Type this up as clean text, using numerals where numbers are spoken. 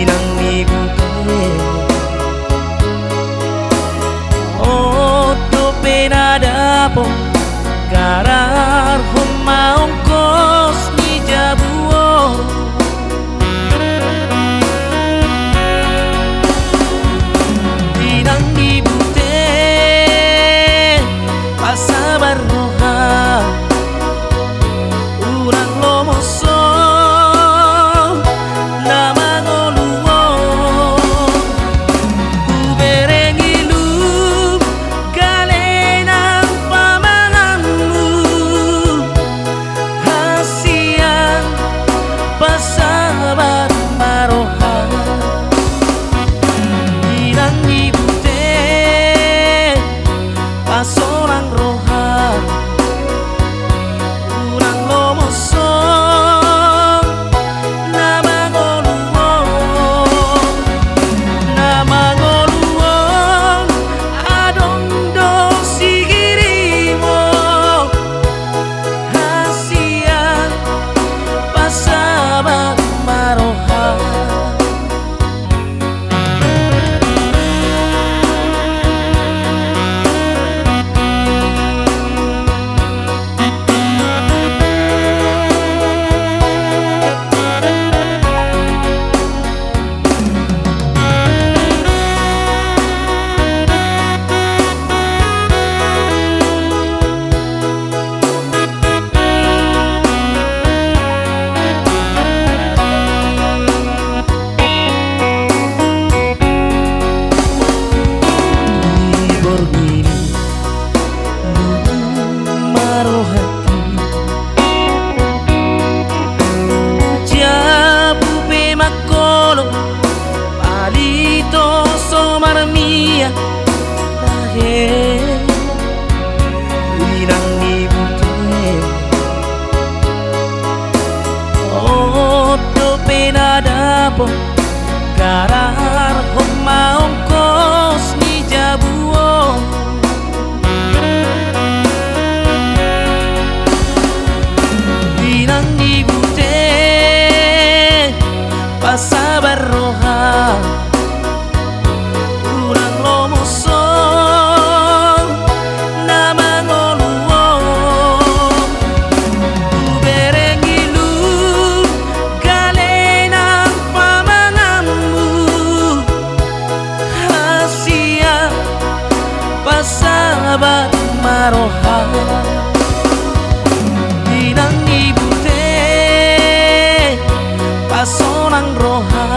inang ibute otto penadapo karar humaongkos ni jabuo inang ibute pasabar roha urang lomoso pasabar maroha inang ibute pasorang roha urang lomoso namangoluon adondo sigirimo hasian pasabar maroha palito somar mia tahe inang ibute otto penadapo karar humaongkos ni jabuo inang ibute pasabar roha urang lomoso namangoluon uberengilu galenang pamanganmu hasia pasabar maroha inang ibute pasonang roha